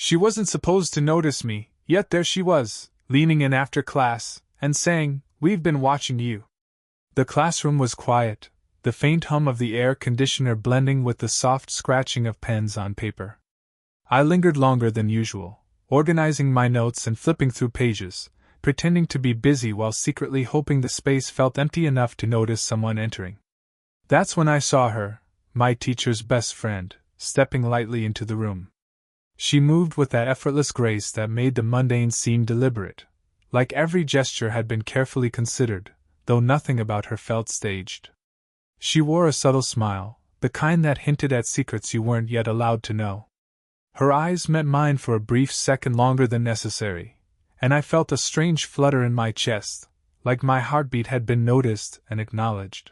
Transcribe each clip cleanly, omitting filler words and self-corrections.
She wasn't supposed to notice me, yet there she was, leaning in after class, and saying, "We've been watching you." The classroom was quiet, the faint hum of the air conditioner blending with the soft scratching of pens on paper. I lingered longer than usual, organizing my notes and flipping through pages, pretending to be busy while secretly hoping the space felt empty enough to notice someone entering. That's when I saw her, my teacher's best friend, stepping lightly into the room. She moved with that effortless grace that made the mundane seem deliberate, like every gesture had been carefully considered, though nothing about her felt staged. She wore a subtle smile, the kind that hinted at secrets you weren't yet allowed to know. Her eyes met mine for a brief second longer than necessary, and I felt a strange flutter in my chest, like my heartbeat had been noticed and acknowledged.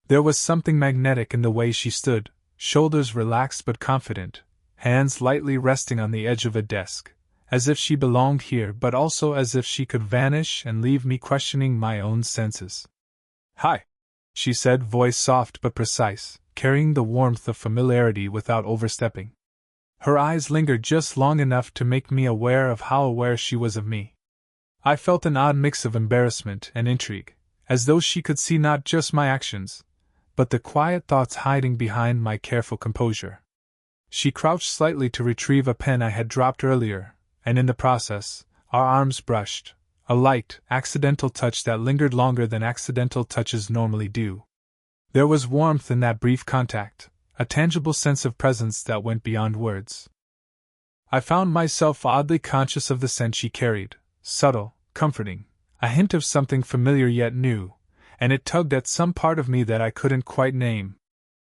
There was something magnetic in the way she stood, shoulders relaxed but confident, hands lightly resting on the edge of a desk, as if she belonged here but also as if she could vanish and leave me questioning my own senses. "Hi," she said, voice soft but precise, carrying the warmth of familiarity without overstepping. Her eyes lingered just long enough to make me aware of how aware she was of me. I felt an odd mix of embarrassment and intrigue, as though she could see not just my actions, but the quiet thoughts hiding behind my careful composure. She crouched slightly to retrieve a pen I had dropped earlier, and in the process, our arms brushed, a light, accidental touch that lingered longer than accidental touches normally do. There was warmth in that brief contact, a tangible sense of presence that went beyond words. I found myself oddly conscious of the scent she carried, subtle, comforting, a hint of something familiar yet new, and it tugged at some part of me that I couldn't quite name.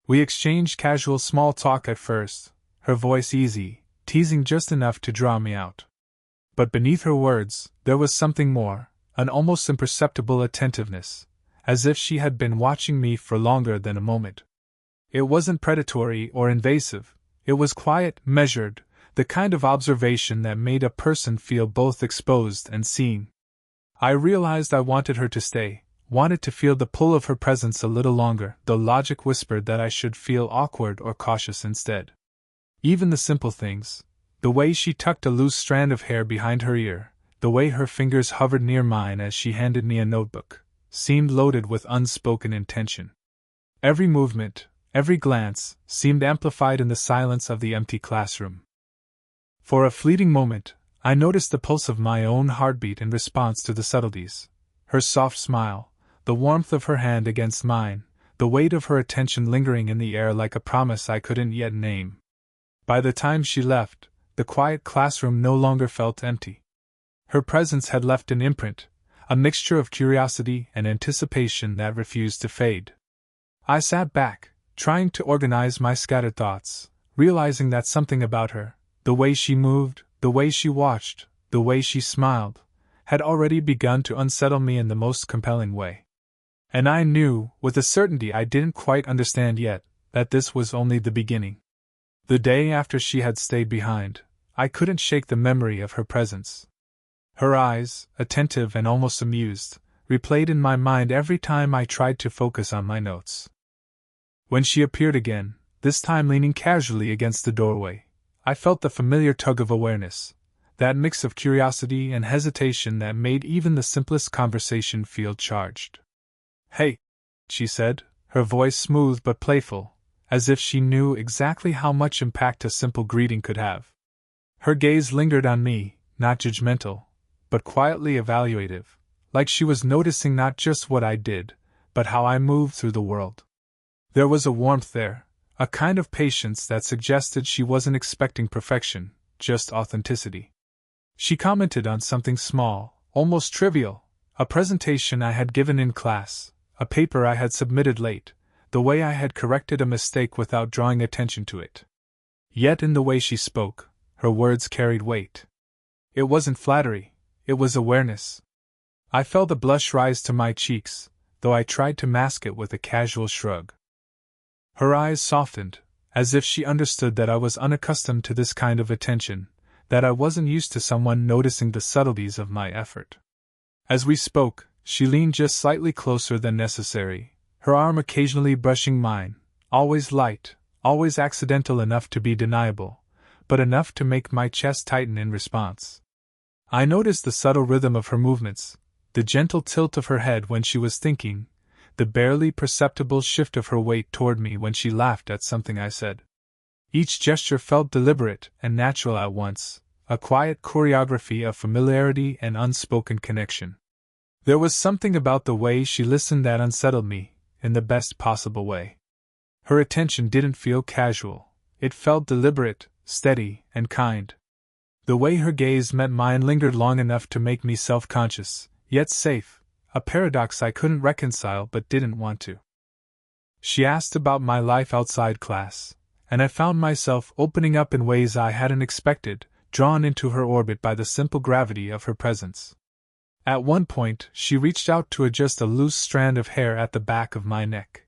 We exchanged casual small talk at first, her voice easy, teasing just enough to draw me out. But beneath her words, there was something more, an almost imperceptible attentiveness, as if she had been watching me for longer than a moment. It wasn't predatory or invasive, it was quiet, measured, the kind of observation that made a person feel both exposed and seen. I realized I wanted her to stay, wanted to feel the pull of her presence a little longer, though logic whispered that I should feel awkward or cautious instead. Even the simple things, the way she tucked a loose strand of hair behind her ear, the way her fingers hovered near mine as she handed me a notebook, seemed loaded with unspoken intention. Every movement, every glance, seemed amplified in the silence of the empty classroom. For a fleeting moment, I noticed the pulse of my own heartbeat in response to the subtleties, her soft smile, the warmth of her hand against mine, the weight of her attention lingering in the air like a promise I couldn't yet name. By the time she left, the quiet classroom no longer felt empty. Her presence had left an imprint, a mixture of curiosity and anticipation that refused to fade. I sat back, trying to organize my scattered thoughts, realizing that something about her, the way she moved, the way she watched, the way she smiled, had already begun to unsettle me in the most compelling way. And I knew, with a certainty I didn't quite understand yet, that this was only the beginning. The day after she had stayed behind, I couldn't shake the memory of her presence. Her eyes, attentive and almost amused, replayed in my mind every time I tried to focus on my notes. When she appeared again, this time leaning casually against the doorway, I felt the familiar tug of awareness, that mix of curiosity and hesitation that made even the simplest conversation feel charged. "Hey," she said, her voice smooth but playful, as if she knew exactly how much impact a simple greeting could have. Her gaze lingered on me, not judgmental, but quietly evaluative, like she was noticing not just what I did, but how I moved through the world. There was a warmth there, a kind of patience that suggested she wasn't expecting perfection, just authenticity. She commented on something small, almost trivial, a presentation I had given in class, a paper I had submitted late, the way I had corrected a mistake without drawing attention to it. Yet in the way she spoke, her words carried weight. It wasn't flattery, it was awareness. I felt the blush rise to my cheeks, though I tried to mask it with a casual shrug. Her eyes softened, as if she understood that I was unaccustomed to this kind of attention, that I wasn't used to someone noticing the subtleties of my effort. As we spoke, she leaned just slightly closer than necessary, her arm occasionally brushing mine, always light, always accidental enough to be deniable, but enough to make my chest tighten in response. I noticed the subtle rhythm of her movements, the gentle tilt of her head when she was thinking, the barely perceptible shift of her weight toward me when she laughed at something I said. Each gesture felt deliberate and natural at once, a quiet choreography of familiarity and unspoken connection. There was something about the way she listened that unsettled me, in the best possible way. Her attention didn't feel casual, it felt deliberate, steady, and kind. The way her gaze met mine lingered long enough to make me self-conscious, yet safe, a paradox I couldn't reconcile but didn't want to. She asked about my life outside class, and I found myself opening up in ways I hadn't expected, drawn into her orbit by the simple gravity of her presence. At one point, she reached out to adjust a loose strand of hair at the back of my neck.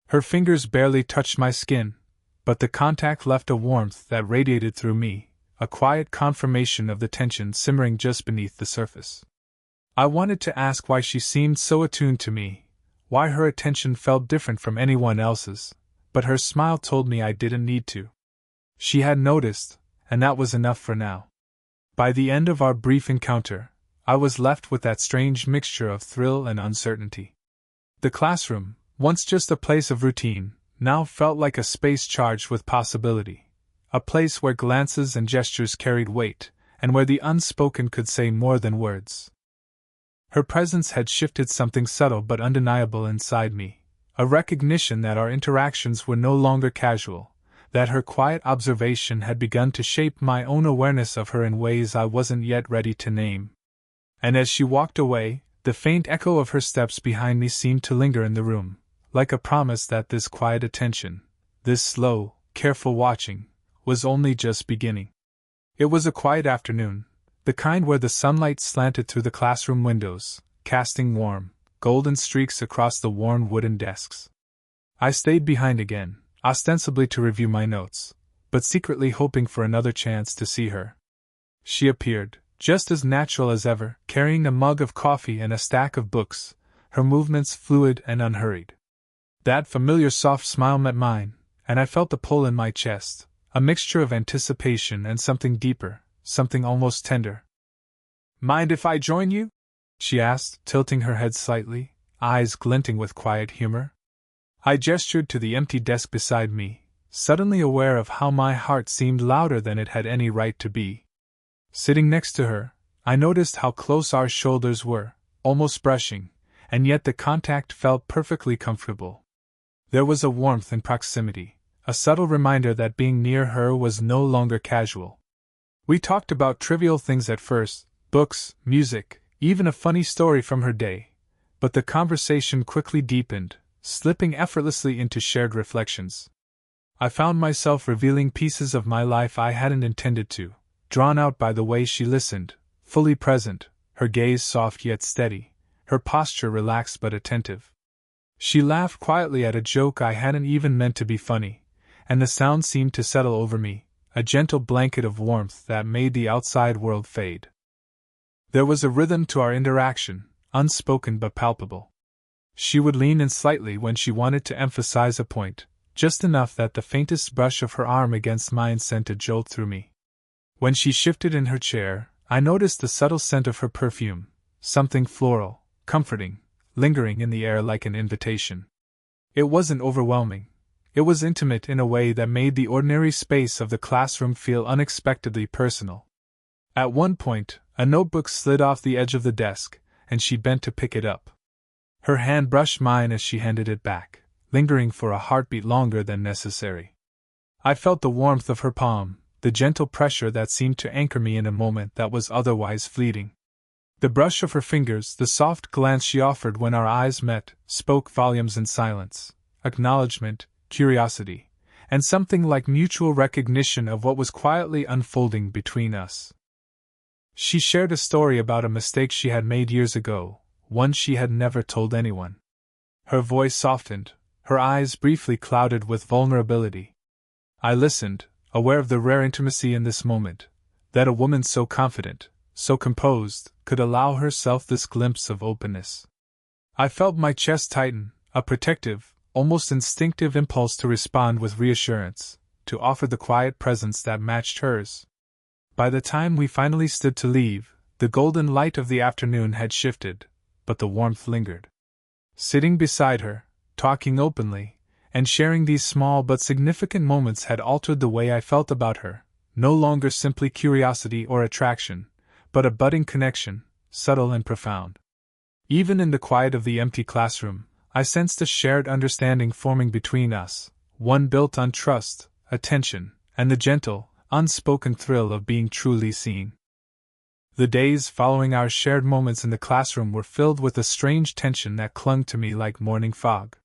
Her fingers barely touched my skin, but the contact left a warmth that radiated through me, a quiet confirmation of the tension simmering just beneath the surface. I wanted to ask why she seemed so attuned to me, why her attention felt different from anyone else's, but her smile told me I didn't need to. She had noticed, and that was enough for now. By the end of our brief encounter, I was left with that strange mixture of thrill and uncertainty. The classroom, once just a place of routine, now felt like a space charged with possibility, a place where glances and gestures carried weight, and where the unspoken could say more than words. Her presence had shifted something subtle but undeniable inside me, a recognition that our interactions were no longer casual, that her quiet observation had begun to shape my own awareness of her in ways I wasn't yet ready to name. And as she walked away, the faint echo of her steps behind me seemed to linger in the room, like a promise that this quiet attention, this slow, careful watching, was only just beginning. It was a quiet afternoon, the kind where the sunlight slanted through the classroom windows, casting warm, golden streaks across the worn wooden desks. I stayed behind again, ostensibly to review my notes, but secretly hoping for another chance to see her. She appeared, just as natural as ever, carrying a mug of coffee and a stack of books, her movements fluid and unhurried. That familiar soft smile met mine, and I felt a pull in my chest, a mixture of anticipation and something deeper, something almost tender. "Mind if I join you?" she asked, tilting her head slightly, eyes glinting with quiet humor. I gestured to the empty desk beside me, suddenly aware of how my heart seemed louder than it had any right to be. Sitting next to her, I noticed how close our shoulders were, almost brushing, and yet the contact felt perfectly comfortable. There was a warmth in proximity, a subtle reminder that being near her was no longer casual. We talked about trivial things at first, books, music, even a funny story from her day, but the conversation quickly deepened, slipping effortlessly into shared reflections. I found myself revealing pieces of my life I hadn't intended to, drawn out by the way she listened, fully present, her gaze soft yet steady, her posture relaxed but attentive. She laughed quietly at a joke I hadn't even meant to be funny, and the sound seemed to settle over me, a gentle blanket of warmth that made the outside world fade. There was a rhythm to our interaction, unspoken but palpable. She would lean in slightly when she wanted to emphasize a point, just enough that the faintest brush of her arm against mine sent a jolt through me. When she shifted in her chair, I noticed the subtle scent of her perfume, something floral, comforting, lingering in the air like an invitation. It wasn't overwhelming. It was intimate in a way that made the ordinary space of the classroom feel unexpectedly personal. At one point, a notebook slid off the edge of the desk, and she bent to pick it up. Her hand brushed mine as she handed it back, lingering for a heartbeat longer than necessary. I felt the warmth of her palm, the gentle pressure that seemed to anchor me in a moment that was otherwise fleeting. The brush of her fingers, the soft glance she offered when our eyes met, spoke volumes in silence, acknowledgement, curiosity, and something like mutual recognition of what was quietly unfolding between us. She shared a story about a mistake she had made years ago, one she had never told anyone. Her voice softened, her eyes briefly clouded with vulnerability. I listened, aware of the rare intimacy in this moment, that a woman so confident, so composed, could allow herself this glimpse of openness. I felt my chest tighten, a protective, almost instinctive impulse to respond with reassurance, to offer the quiet presence that matched hers. By the time we finally stood to leave, the golden light of the afternoon had shifted, but the warmth lingered. Sitting beside her, talking openly, and sharing these small but significant moments had altered the way I felt about her, no longer simply curiosity or attraction, but a budding connection, subtle and profound. Even in the quiet of the empty classroom, I sensed a shared understanding forming between us, one built on trust, attention, and the gentle, unspoken thrill of being truly seen. The days following our shared moments in the classroom were filled with a strange tension that clung to me like morning fog.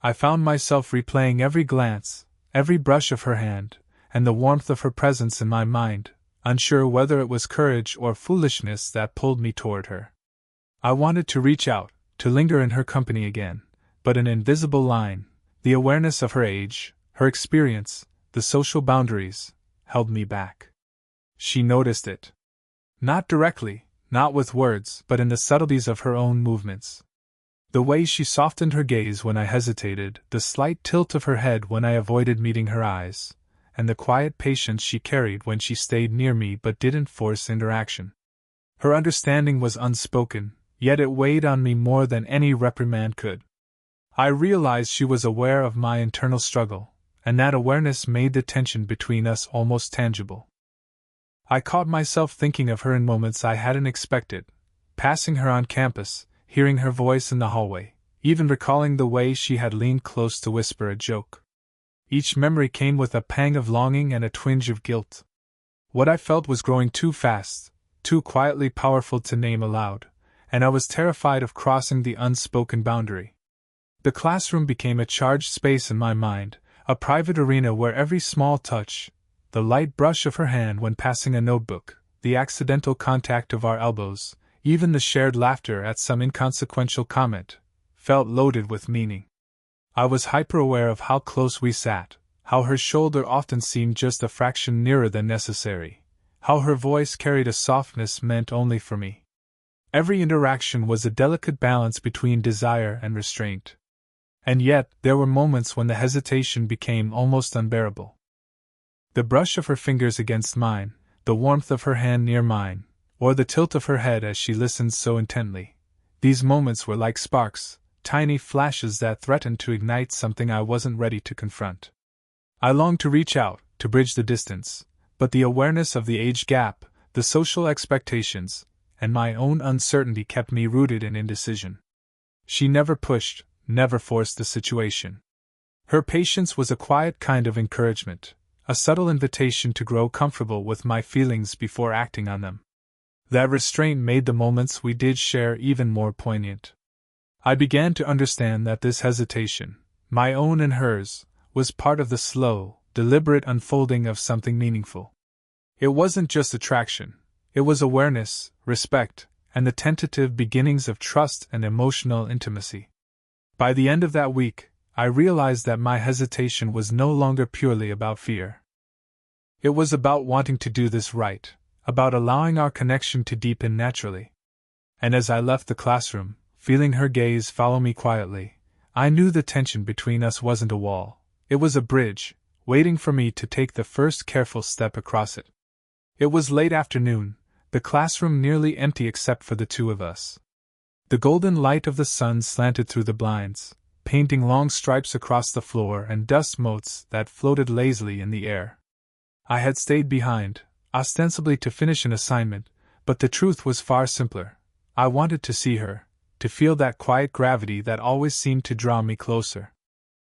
I found myself replaying every glance, every brush of her hand, and the warmth of her presence in my mind, unsure whether it was courage or foolishness that pulled me toward her. I wanted to reach out, to linger in her company again, but an invisible line, the awareness of her age, her experience, the social boundaries, held me back. She noticed it. Not directly, not with words, but in the subtleties of her own movements. The way she softened her gaze when I hesitated, the slight tilt of her head when I avoided meeting her eyes, and the quiet patience she carried when she stayed near me but didn't force interaction. Her understanding was unspoken, yet it weighed on me more than any reprimand could. I realized she was aware of my internal struggle, and that awareness made the tension between us almost tangible. I caught myself thinking of her in moments I hadn't expected, passing her on campus, hearing her voice in the hallway, even recalling the way she had leaned close to whisper a joke. Each memory came with a pang of longing and a twinge of guilt. What I felt was growing too fast, too quietly powerful to name aloud, and I was terrified of crossing the unspoken boundary. The classroom became a charged space in my mind, a private arena where every small touch, the light brush of her hand when passing a notebook, the accidental contact of our elbows, even the shared laughter at some inconsequential comment, felt loaded with meaning. I was hyper-aware of how close we sat, how her shoulder often seemed just a fraction nearer than necessary, how her voice carried a softness meant only for me. Every interaction was a delicate balance between desire and restraint. And yet, there were moments when the hesitation became almost unbearable. The brush of her fingers against mine, the warmth of her hand near mine, or the tilt of her head as she listened so intently. These moments were like sparks, tiny flashes that threatened to ignite something I wasn't ready to confront. I longed to reach out, to bridge the distance, but the awareness of the age gap, the social expectations, and my own uncertainty kept me rooted in indecision. She never pushed, never forced the situation. Her patience was a quiet kind of encouragement, a subtle invitation to grow comfortable with my feelings before acting on them. That restraint made the moments we did share even more poignant. I began to understand that this hesitation, my own and hers, was part of the slow, deliberate unfolding of something meaningful. It wasn't just attraction, it was awareness, respect, and the tentative beginnings of trust and emotional intimacy. By the end of that week, I realized that my hesitation was no longer purely about fear. It was about wanting to do this right, about allowing our connection to deepen naturally. And as I left the classroom, feeling her gaze follow me quietly, I knew the tension between us wasn't a wall, it was a bridge, waiting for me to take the first careful step across it. It was late afternoon, the classroom nearly empty except for the two of us. The golden light of the sun slanted through the blinds, painting long stripes across the floor and dust motes that floated lazily in the air. I had stayed behind, ostensibly to finish an assignment, but the truth was far simpler. I wanted to see her, to feel that quiet gravity that always seemed to draw me closer.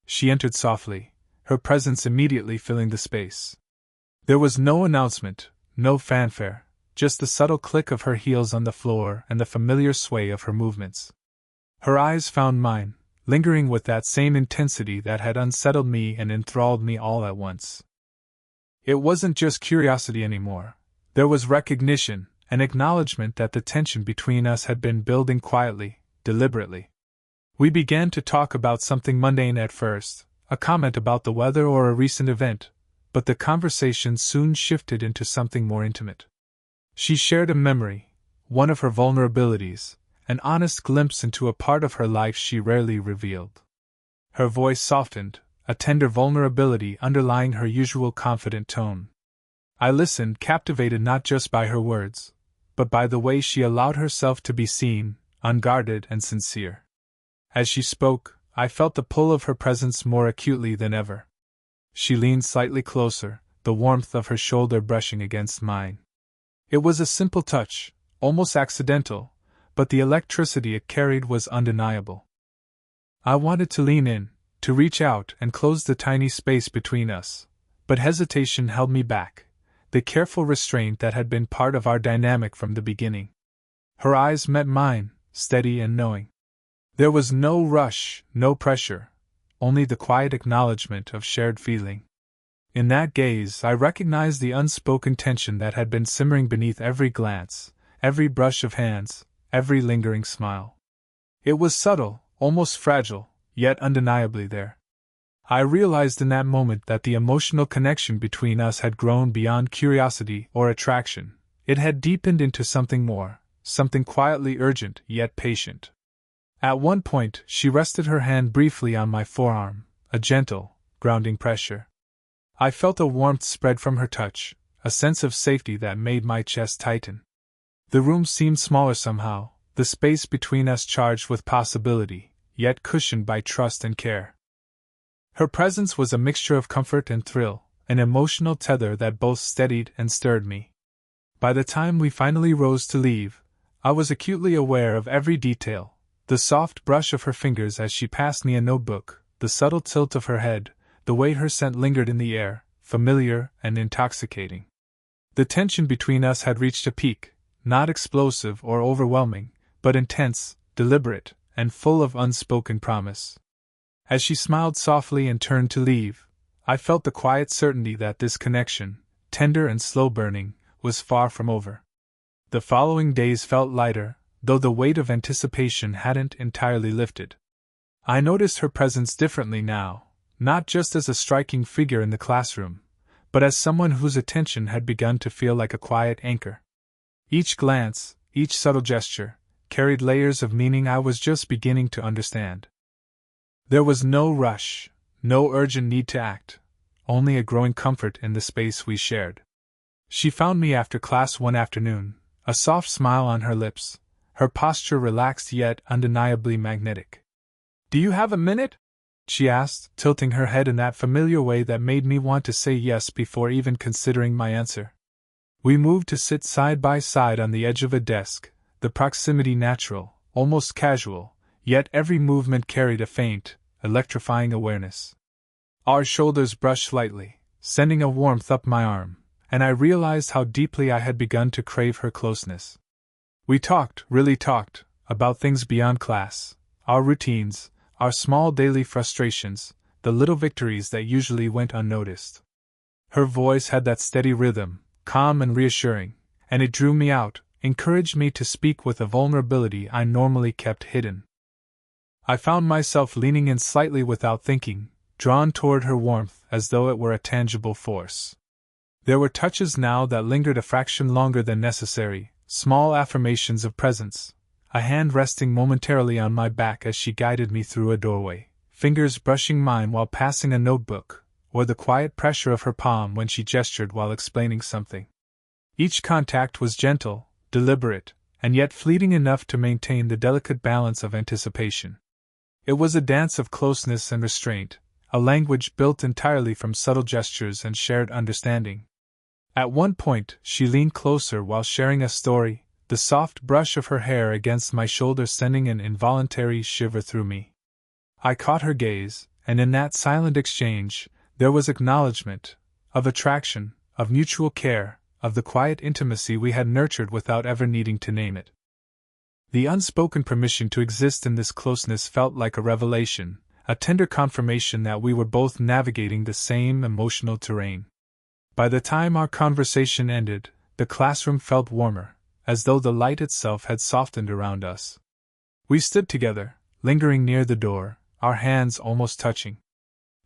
She entered softly, her presence immediately filling the space. There was no announcement, no fanfare, just the subtle click of her heels on the floor and the familiar sway of her movements. Her eyes found mine, lingering with that same intensity that had unsettled me and enthralled me all at once. It wasn't just curiosity anymore. There was recognition, an acknowledgement that the tension between us had been building quietly, deliberately. We began to talk about something mundane at first, a comment about the weather or a recent event, but the conversation soon shifted into something more intimate. She shared a memory, one of her vulnerabilities, an honest glimpse into a part of her life she rarely revealed. Her voice softened, a tender vulnerability underlying her usual confident tone. I listened, captivated not just by her words, but by the way she allowed herself to be seen, unguarded and sincere. As she spoke, I felt the pull of her presence more acutely than ever. She leaned slightly closer, the warmth of her shoulder brushing against mine. It was a simple touch, almost accidental, but the electricity it carried was undeniable. I wanted to lean in, to reach out and close the tiny space between us, but hesitation held me back, the careful restraint that had been part of our dynamic from the beginning. Her eyes met mine, steady and knowing. There was no rush, no pressure, only the quiet acknowledgement of shared feeling. In that gaze, I recognized the unspoken tension that had been simmering beneath every glance, every brush of hands, every lingering smile. It was subtle, almost fragile, yet undeniably there. I realized in that moment that the emotional connection between us had grown beyond curiosity or attraction. It had deepened into something more, something quietly urgent yet patient. At one point, she rested her hand briefly on my forearm, a gentle, grounding pressure. I felt a warmth spread from her touch, a sense of safety that made my chest tighten. The room seemed smaller somehow, the space between us charged with possibility, yet cushioned by trust and care. Her presence was a mixture of comfort and thrill, an emotional tether that both steadied and stirred me. By the time we finally rose to leave, I was acutely aware of every detail: the soft brush of her fingers as she passed me a notebook, the subtle tilt of her head, the way her scent lingered in the air, familiar and intoxicating. The tension between us had reached a peak, not explosive or overwhelming, but intense, deliberate, and full of unspoken promise. As she smiled softly and turned to leave, I felt the quiet certainty that this connection, tender and slow-burning, was far from over. The following days felt lighter, though the weight of anticipation hadn't entirely lifted. I noticed her presence differently now, not just as a striking figure in the classroom, but as someone whose attention had begun to feel like a quiet anchor. Each glance, each subtle gesture, carried layers of meaning I was just beginning to understand. There was no rush, no urgent need to act, only a growing comfort in the space we shared. She found me after class one afternoon, a soft smile on her lips, her posture relaxed yet undeniably magnetic. "Do you have a minute?" she asked, tilting her head in that familiar way that made me want to say yes before even considering my answer. We moved to sit side by side on the edge of a desk, the proximity natural, almost casual, yet every movement carried a faint, electrifying awareness. Our shoulders brushed lightly, sending a warmth up my arm, and I realized how deeply I had begun to crave her closeness. We talked, really talked, about things beyond class, our routines, our small daily frustrations, the little victories that usually went unnoticed. Her voice had that steady rhythm, calm and reassuring, and it drew me out, encouraged me to speak with a vulnerability I normally kept hidden. I found myself leaning in slightly without thinking, drawn toward her warmth as though it were a tangible force. There were touches now that lingered a fraction longer than necessary, small affirmations of presence, a hand resting momentarily on my back as she guided me through a doorway, fingers brushing mine while passing a notebook, or the quiet pressure of her palm when she gestured while explaining something. Each contact was gentle, deliberate, and yet fleeting enough to maintain the delicate balance of anticipation. It was a dance of closeness and restraint, a language built entirely from subtle gestures and shared understanding. At one point, she leaned closer while sharing a story, the soft brush of her hair against my shoulder sending an involuntary shiver through me. I caught her gaze, and in that silent exchange, there was acknowledgement, of attraction, of mutual care, of the quiet intimacy we had nurtured without ever needing to name it. The unspoken permission to exist in this closeness felt like a revelation, a tender confirmation that we were both navigating the same emotional terrain. By the time our conversation ended, the classroom felt warmer, as though the light itself had softened around us. We stood together, lingering near the door, our hands almost touching.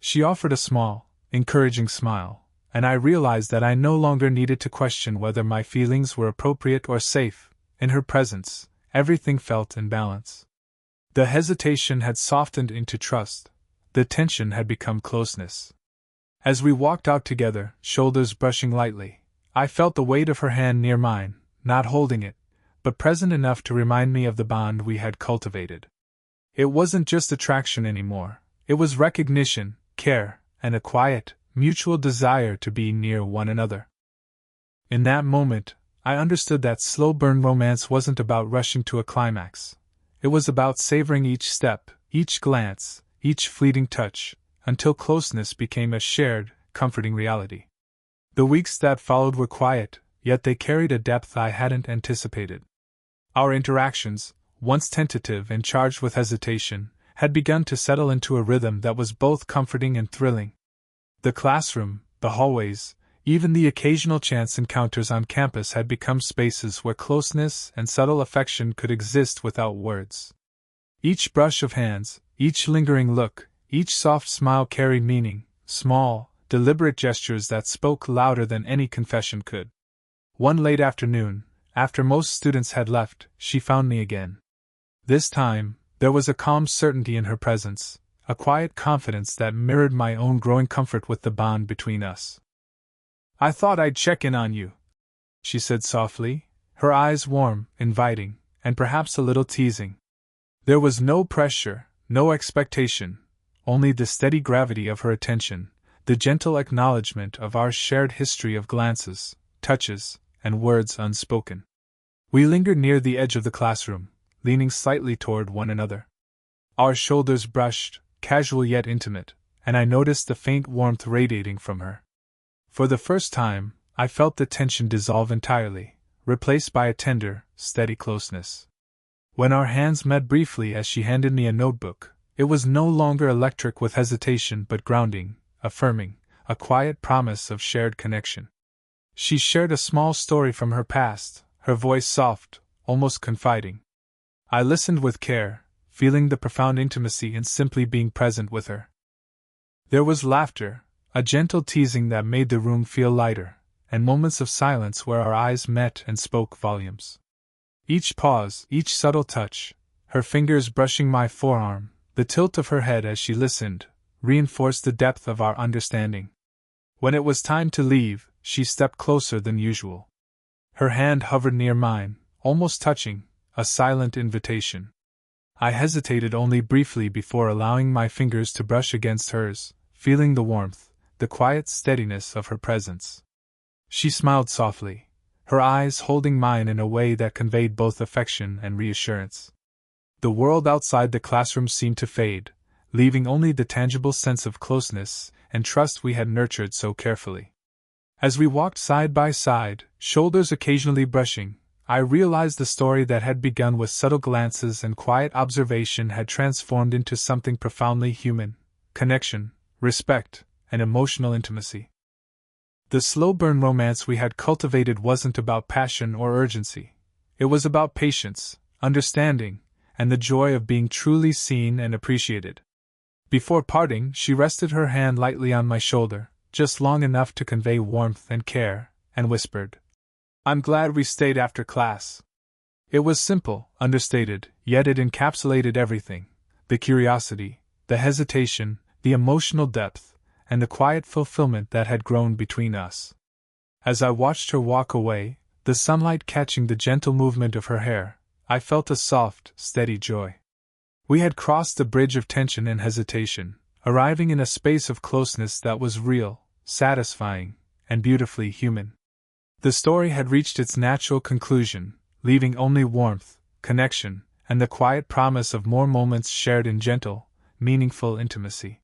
She offered a small, encouraging smile, and I realized that I no longer needed to question whether my feelings were appropriate or safe. In her presence, everything felt in balance. The hesitation had softened into trust, The tension had become closeness. As we walked out together, shoulders brushing lightly, I felt the weight of her hand near mine, not holding it, but present enough to remind me of the bond we had cultivated. It wasn't just attraction anymore, it was recognition, care, and a quiet, mutual desire to be near one another. In that moment, I understood that slow burn romance wasn't about rushing to a climax. It was about savoring each step, each glance, each fleeting touch, until closeness became a shared, comforting reality. The weeks that followed were quiet, yet they carried a depth I hadn't anticipated. Our interactions, once tentative and charged with hesitation, had begun to settle into a rhythm that was both comforting and thrilling. The classroom, the hallways, even the occasional chance encounters on campus had become spaces where closeness and subtle affection could exist without words. Each brush of hands, each lingering look, each soft smile carried meaning, small, deliberate gestures that spoke louder than any confession could. One late afternoon, after most students had left, she found me again. This time, there was a calm certainty in her presence, a quiet confidence that mirrored my own growing comfort with the bond between us. "I thought I'd check in on you," she said softly, her eyes warm, inviting, and perhaps a little teasing. There was no pressure, no expectation, only the steady gravity of her attention, the gentle acknowledgement of our shared history of glances, touches, and words unspoken. We lingered near the edge of the classroom, leaning slightly toward one another. Our shoulders brushed, casual yet intimate, and I noticed the faint warmth radiating from her. For the first time, I felt the tension dissolve entirely, replaced by a tender, steady closeness. When our hands met briefly as she handed me a notebook, it was no longer electric with hesitation but grounding, affirming, a quiet promise of shared connection. She shared a small story from her past, her voice soft, almost confiding. I listened with care, feeling the profound intimacy in simply being present with her. There was laughter, a gentle teasing that made the room feel lighter, and moments of silence where our eyes met and spoke volumes. Each pause, each subtle touch, her fingers brushing my forearm, the tilt of her head as she listened, reinforced the depth of our understanding. When it was time to leave, she stepped closer than usual. Her hand hovered near mine, almost touching, a silent invitation. I hesitated only briefly before allowing my fingers to brush against hers, feeling the warmth, the quiet steadiness of her presence. She smiled softly, her eyes holding mine in a way that conveyed both affection and reassurance. The world outside the classroom seemed to fade, leaving only the tangible sense of closeness and trust we had nurtured so carefully. As we walked side by side, shoulders occasionally brushing, I realized the story that had begun with subtle glances and quiet observation had transformed into something profoundly human: connection, respect, and emotional intimacy. The slow burn romance we had cultivated wasn't about passion or urgency. It was about patience, understanding, and the joy of being truly seen and appreciated. Before parting, she rested her hand lightly on my shoulder, just long enough to convey warmth and care, and whispered, "I'm glad we stayed after class." It was simple, understated, yet it encapsulated everything: the curiosity, the hesitation, the emotional depth, and the quiet fulfillment that had grown between us. As I watched her walk away, the sunlight catching the gentle movement of her hair, I felt a soft, steady joy. We had crossed the bridge of tension and hesitation, arriving in a space of closeness that was real, satisfying, and beautifully human. The story had reached its natural conclusion, leaving only warmth, connection, and the quiet promise of more moments shared in gentle, meaningful intimacy.